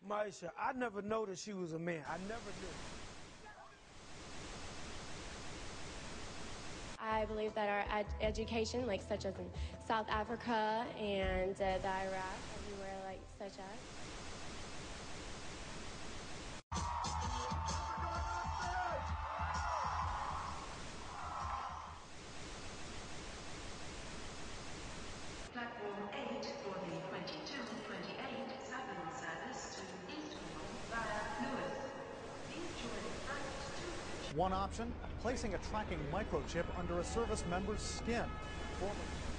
Maisha, I never noticed she was a man. I never knew. I believe that our education, like such as in South Africa and the Iraq, everywhere like such as. Platform 8 for the 2228 Southern service to Eastbourne via Lewis. Please join flight 2. One option, placing a tracking microchip under a service member's skin. Former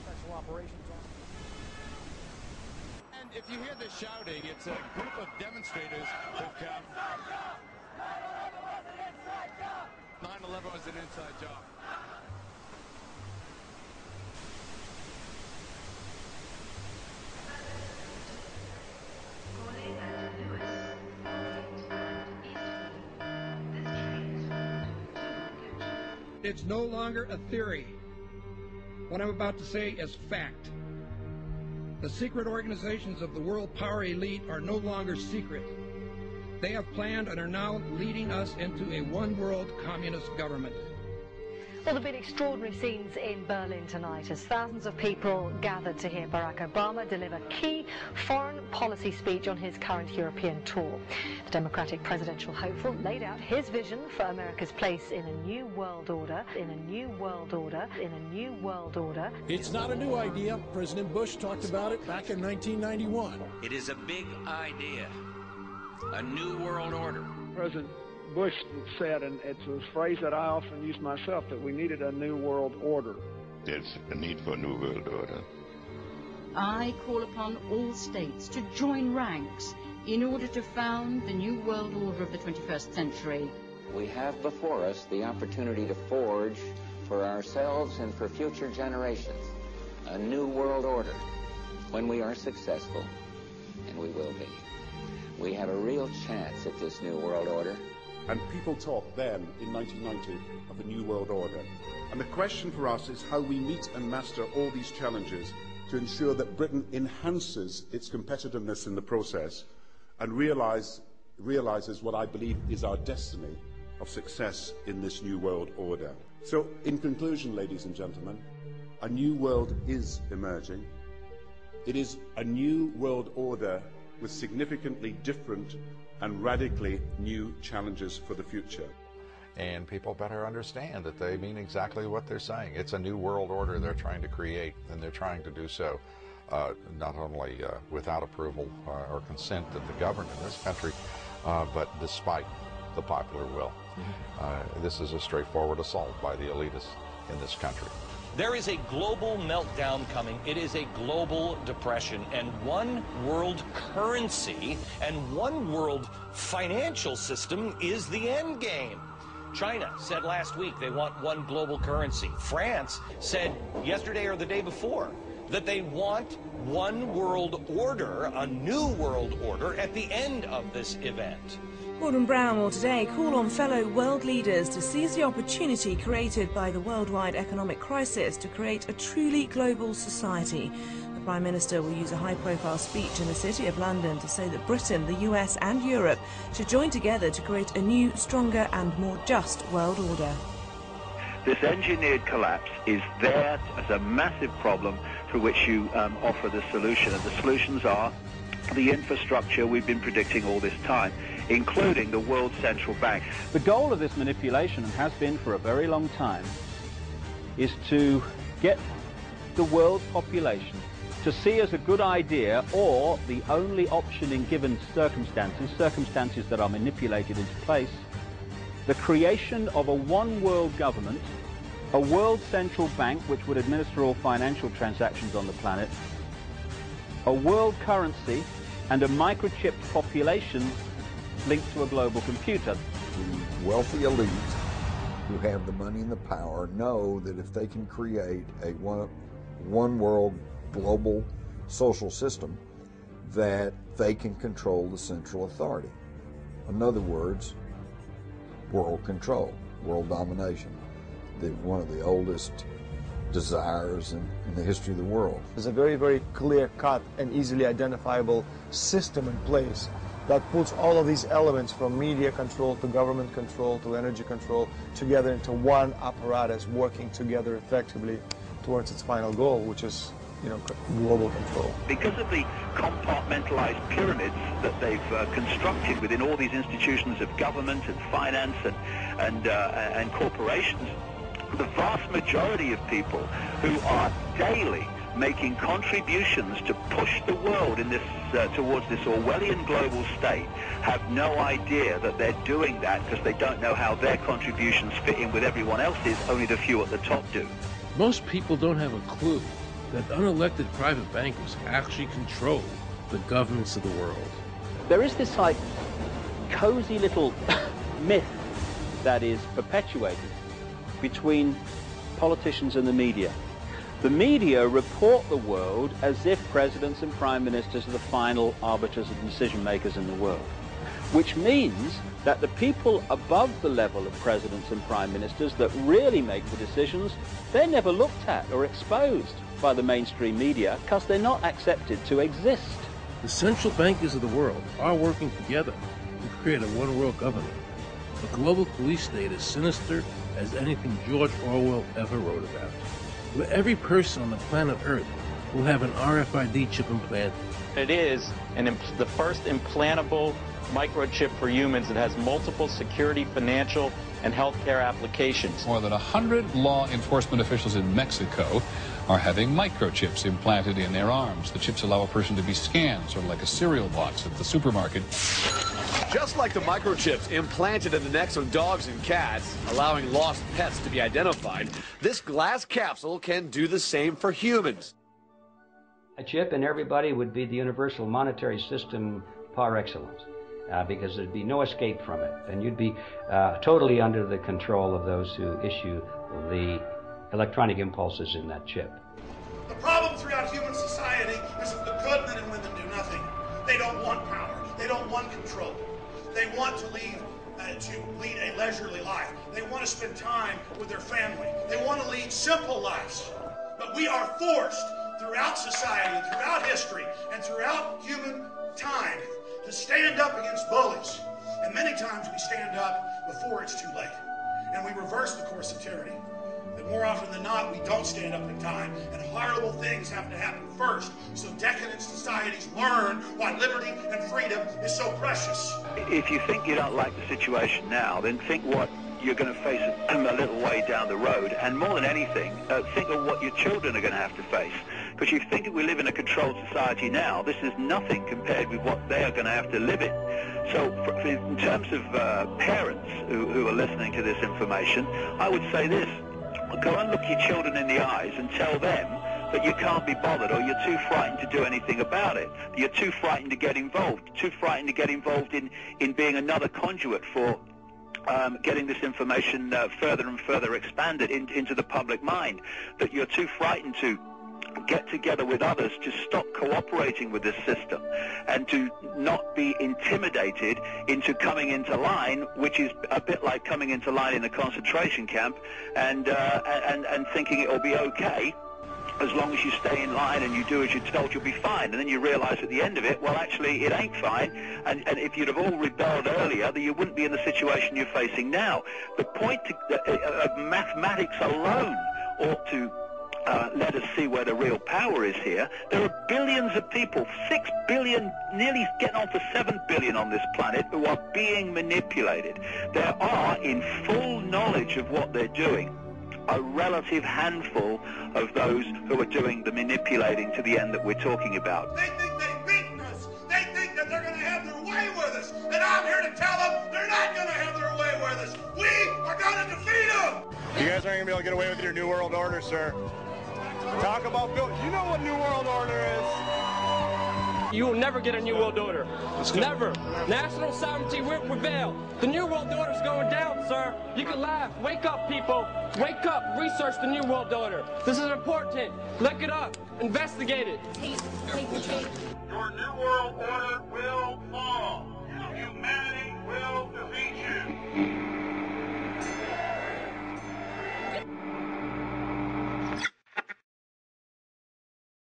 Special Operations Officer. And if you hear the shouting, it's a group of demonstrators who've come. 9/11 was an inside job. It's no longer a theory. What I'm about to say is fact. The secret organizations of the world power elite are no longer secret. They have planned and are now leading us into a one-world communist government. Well, there have been extraordinary scenes in Berlin tonight as thousands of people gathered to hear Barack Obama deliver key foreign policy speech on his current European tour. The Democratic presidential hopeful laid out his vision for America's place in a new world order, in a new world order, in a new world order. It's not a new idea. President Bush talked about it back in 1991. It is a big idea, a new world order. President Bush said, and it's a phrase that I often use myself, that we needed a new world order. There's a need for a new world order. I call upon all states to join ranks in order to found the new world order of the 21st century. We have before us the opportunity to forge for ourselves and for future generations a new world order. When we are successful, and we will be, we have a real chance at this new world order. And people talked then, in 1990, of a new world order. And the question for us is how we meet and master all these challenges to ensure that Britain enhances its competitiveness in the process and realizes what I believe is our destiny of success in this new world order. So, in conclusion, ladies and gentlemen, a new world is emerging. It is a new world order with significantly different and radically new challenges for the future. And people better understand that they mean exactly what they're saying. It's a new world order they're trying to create, and they're trying to do so not only without approval or consent of the governed in this country, but despite the popular will. This is a straightforward assault by the elitists in this country. There is a global meltdown coming. It is a global depression, and one world currency and one world financial system is the end game. China said last week they want one global currency. France said yesterday or the day before that they want one world order, a new world order, at the end of this event. Gordon Brown will today call on fellow world leaders to seize the opportunity created by the worldwide economic crisis to create a truly global society. The Prime Minister will use a high-profile speech in the City of London to say that Britain, the US and Europe should join together to create a new, stronger and more just world order. This engineered collapse is there as a massive problem for which you offer the solution, and the solutions are the infrastructure we've been predicting all this time, including the World Central Bank. The goal of this manipulation, and has been for a very long time, is to get the world population to see as a good idea, or the only option in given circumstances that are manipulated into place, the creation of a one-world government, a world central bank which would administer all financial transactions on the planet, a world currency, and a microchipped population linked to a global computer. The wealthy elite who have the money and the power know that if they can create a one world global social system, that they can control the central authority. In other words, world control, world domination, one of the oldest desires in the history of the world. There's a very, very clear-cut and easily identifiable system in place that puts all of these elements from media control to government control to energy control together into one apparatus working together effectively towards its final goal, which is, you know, global control. Because of the compartmentalized pyramids that they've constructed within all these institutions of government and finance and corporations, the vast majority of people who are daily making contributions to push the world in this towards this Orwellian global state have no idea that they're doing that, because they don't know how their contributions fit in with everyone else's. Only the few at the top do. Most people don't have a clue that unelected private bankers actually control the governments of the world. There is this like cozy little myth that is perpetuated between politicians and the media. The media report the world as if presidents and prime ministers are the final arbiters and decision makers in the world, which means that the people above the level of presidents and prime ministers that really make the decisions, they're never looked at or exposed by the mainstream media because they're not accepted to exist. The central bankers of the world are working together to create a one-world government. A global police state as sinister as anything George Orwell ever wrote about, where every person on the planet Earth will have an RFID chip implanted. It is the first implantable microchip for humans that has multiple security, financial, and healthcare applications. More than 100 law enforcement officials in Mexico are having microchips implanted in their arms. The chips allow a person to be scanned, sort of like a cereal box at the supermarket. Just like the microchips implanted in the necks of dogs and cats, allowing lost pets to be identified, this glass capsule can do the same for humans. A chip in everybody would be the universal monetary system par excellence, because there'd be no escape from it, and you'd be totally under the control of those who issue the electronic impulses in that chip. The problem throughout human society is that the good men and women do nothing. They don't want power. They don't want control. They want to lead a leisurely life. They want to spend time with their family. They want to lead simple lives. But we are forced throughout society and throughout history and throughout human time to stand up against bullies. And many times we stand up before it's too late. And we reverse the course of tyranny. But more often than not, we don't stand up in time, and horrible things have to happen first, so decadent societies learn why liberty and freedom is so precious. If you think you don't like the situation now, then think what you're going to face a little way down the road, and more than anything, think of what your children are going to have to face. Because you think that we live in a controlled society now, this is nothing compared with what they are going to have to live in. So in terms of parents who are listening to this information, I would say this: go and look your children in the eyes and tell them that you can't be bothered, or you're too frightened to do anything about it. You're too frightened to get involved, in being another conduit for getting this information further and further expanded into the public mind, that you're too frightened to get together with others to stop cooperating with this system and to not be intimidated into coming into line, which is a bit like coming into line in a concentration camp and thinking it'll be okay. As long as you stay in line and you do as you're told, you'll be fine. And then you realize at the end of it, well, actually, it ain't fine. And if you'd have all rebelled earlier, then you wouldn't be in the situation you're facing now. The point of mathematics alone ought to let us see where the real power is here. There are billions of people, 6 billion, nearly getting on for 7 billion on this planet, who are being manipulated. There are, in full knowledge of what they're doing, a relative handful of those who are doing the manipulating to the end that we're talking about. They think they've beaten us. They think that they're going to have their way with us. And I'm here to tell them they're not going to have their way with us. We are going to defeat them. You guys aren't going to be able to get away with your New World Order, sir. Talk about Bill. You know what New World Order is. You will never get a New World Order. Never. National sovereignty will prevail. The New World Order is going down, sir. You can laugh. Wake up, people. Wake up. Research the New World Order. This is important. Look it up. Investigate it. Your New World Order will fall. Humanity will defeat you.